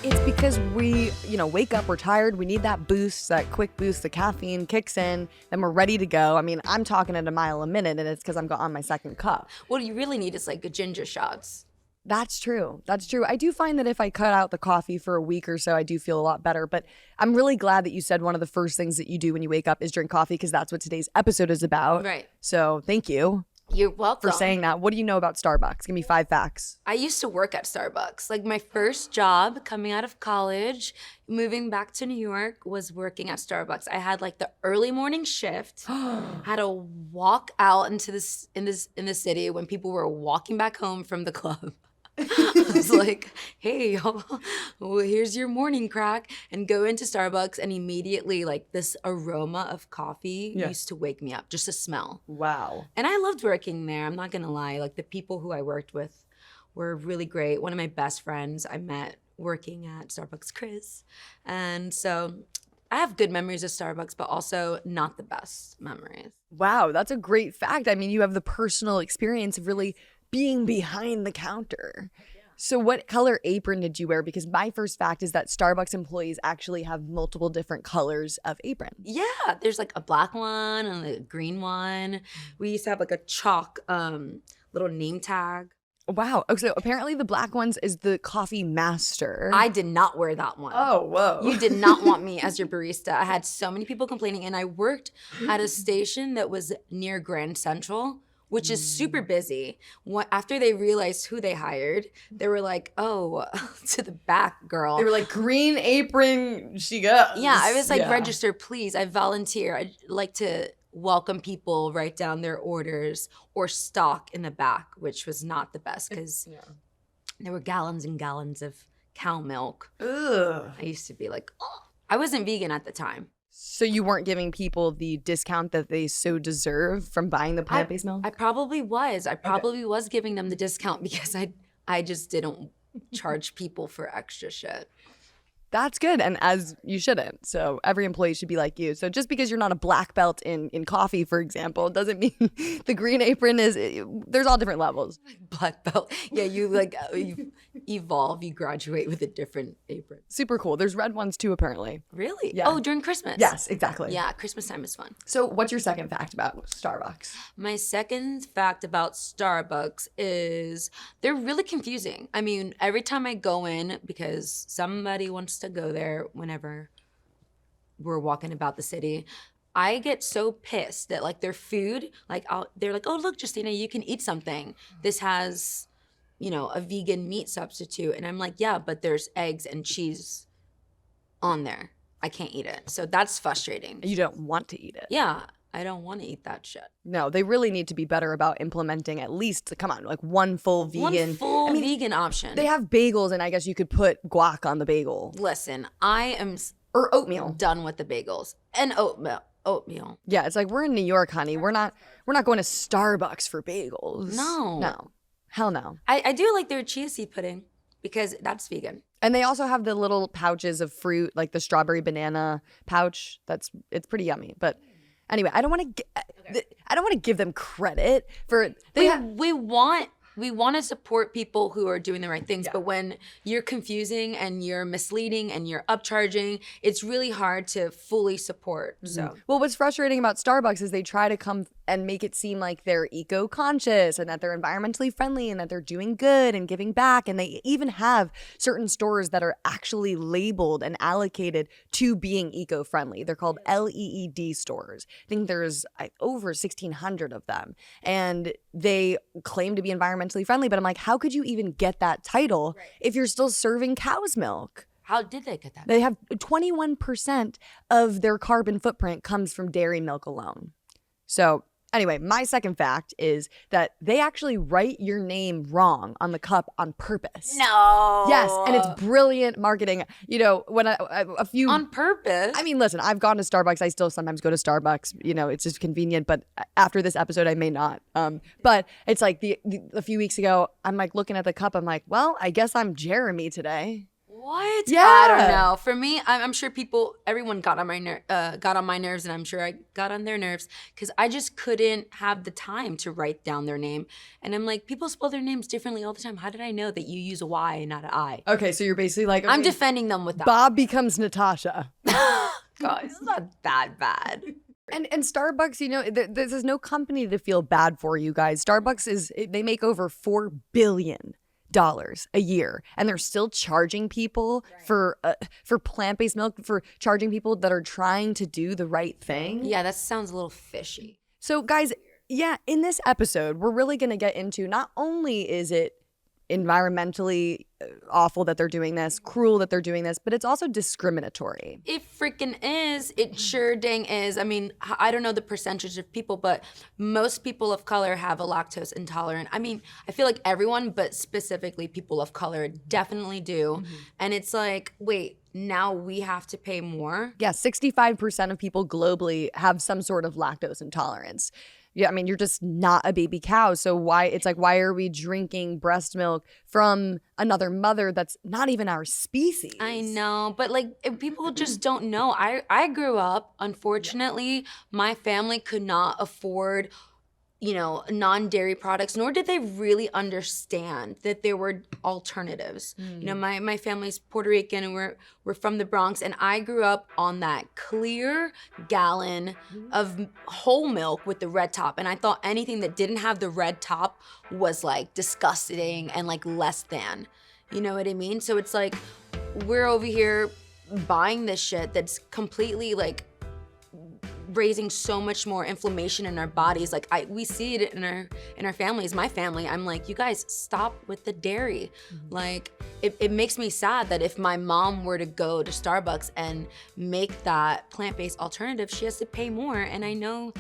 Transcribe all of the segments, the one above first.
It's because we, wake up, we're tired, we need that boost, that quick boost, the caffeine kicks in, then we're ready to go. I mean, I'm talking at a mile a minute, and it's because I'm on my second cup. What you really need is like a ginger shots. That's true. That's true. I do find that if I cut out the coffee for a week or so, I do feel a lot better. But I'm really glad that you said one of the first things that you do when you wake up is drink coffee, because that's what today's episode is about. Right. So thank you. You're welcome. For saying that. What do you know about Starbucks? Give me 5 facts. I used to work at Starbucks. Like my first job coming out of college, moving back to New York, was working at Starbucks. I had like the early morning shift. Had to walk out into in the city when people were walking back home from the club. I was like, hey, y'all, well, here's your morning crack, and go into Starbucks, and immediately like this aroma of coffee used to wake me up, just the smell. Wow. And I loved working there. I'm not gonna lie. Like the people who I worked with were really great. One of my best friends I met working at Starbucks, Chris. And so I have good memories of Starbucks, but also not the best memories. Wow, that's a great fact. I mean, you have the personal experience of really being behind the counter. So what color apron did you wear? Because my first fact is that Starbucks employees actually have multiple different colors of apron. Yeah, there's like a black one and a green one. We used to have like a chalk little name tag. Wow. Oh, so apparently the black ones is the coffee master. I did not wear that one. Oh, whoa. You did not want me as your barista. I had so many people complaining, and I worked at a station that was near Grand Central, which is super busy. After they realized who they hired, they were like, oh, to the back, girl. They were like, green apron, she goes. Yeah, I was like, register, please. I volunteer. I'd like to welcome people, write down their orders, or stock in the back, which was not the best because there were gallons and gallons of cow milk. Ugh. I used to be like, oh. I wasn't vegan at the time. So you weren't giving people the discount that they so deserve from buying the plant-based milk? I probably was. I probably was giving them the discount because I just didn't charge people for extra shit. That's good, and as you shouldn't. So every employee should be like you. So just because you're not a black belt in coffee, for example, doesn't mean the green apron is, there's all different levels. Black belt. Yeah, you evolve, you graduate with a different apron. Super cool. There's red ones too, apparently. Really? Yeah. Oh, during Christmas? Yes, exactly. Yeah, Christmas time is fun. So what's your second fact about Starbucks? My second fact about Starbucks is they're really confusing. I mean, every time I go in, because somebody wants to go there whenever we're walking about the city, I get so pissed that like their food, like they're like, oh, look, Justina, you can eat something. This has, a vegan meat substitute. And I'm like, yeah, but there's eggs and cheese on there. I can't eat it. So that's frustrating. You don't want to eat it. Yeah. I don't want to eat that shit. No, they really need to be better about implementing at least, come on, like one full vegan. One full vegan option. They have bagels, and I guess you could put guac on the bagel. Listen, I am or oatmeal. Done with the bagels and oatmeal. Yeah, it's like we're in New York, honey. We're not going to Starbucks for bagels. No. Hell no. I do like their chia seed pudding because that's vegan. And they also have the little pouches of fruit, like the strawberry banana pouch. It's pretty yummy, but. Anyway, I don't want to give them credit for we want to support people who are doing the right things, but when you're confusing and you're misleading and you're upcharging, it's really hard to fully support. So, well, what's frustrating about Starbucks is they try to come and make it seem like they're eco-conscious and that they're environmentally friendly and that they're doing good and giving back, and they even have certain stores that are actually labeled and allocated to being eco-friendly. They're called LEED stores. I think there's over 1,600 of them, and they claim to be environmentally friendly, but I'm like, how could you even get that title if you're still serving cow's milk? How did they get that? They have 21% of their carbon footprint comes from dairy milk alone. So anyway, my second fact is that they actually write your name wrong on the cup on purpose. No. Yes, and it's brilliant marketing. When a few... On purpose? I mean, listen, I've gone to Starbucks. I still sometimes go to Starbucks. It's just convenient, but after this episode, I may not. But it's like a few weeks ago, I'm like looking at the cup. I'm like, well, I guess I'm Jeremy today. What? Yeah. I don't know. For me, I'm sure everyone got on my nerves, and I'm sure I got on their nerves because I just couldn't have the time to write down their name. And I'm like, people spell their names differently all the time. How did I know that you use a Y and not an I? Okay, so you're basically like, I'm okay, defending them with that. Bob becomes Natasha. Guys, it's not that bad. And Starbucks, you know, there's no company to feel bad for, you guys. Starbucks they make over $4 billion a year, and they're still charging people for plant-based milk, for charging people that are trying to do the right thing. Yeah, that sounds a little fishy. So guys, yeah, in this episode, we're really going to get into, not only is it environmentally awful that they're doing this, cruel that they're doing this, but it's also discriminatory. It freaking is. It sure dang is. I mean, I don't know the percentage of people, but most people of color have a lactose intolerant. I mean, I feel like everyone, but specifically people of color definitely do. And it's like, wait, now we have to pay more? Yeah, 65% of people globally have some sort of lactose intolerance. Yeah, I mean, you're just not a baby cow. So why are we drinking breast milk from another mother that's not even our species? I know, but like people just don't know. I grew up, unfortunately, my family could not afford, you know, non-dairy products, nor did they really understand that there were alternatives. You know, my family's Puerto Rican and we're from the Bronx, and I grew up on that clear gallon of whole milk with the red top, and I thought anything that didn't have the red top was like disgusting and like less than. You know what I mean? So it's like we're over here buying this shit that's completely like raising so much more inflammation in our bodies. Like we see it in our families. My family, I'm like, you guys stop with the dairy. Like it makes me sad that if my mom were to go to Starbucks and make that plant-based alternative, she has to pay more. And I know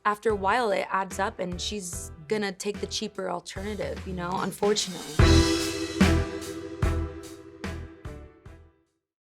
after a while it adds up and she's gonna take the cheaper alternative, you know, unfortunately.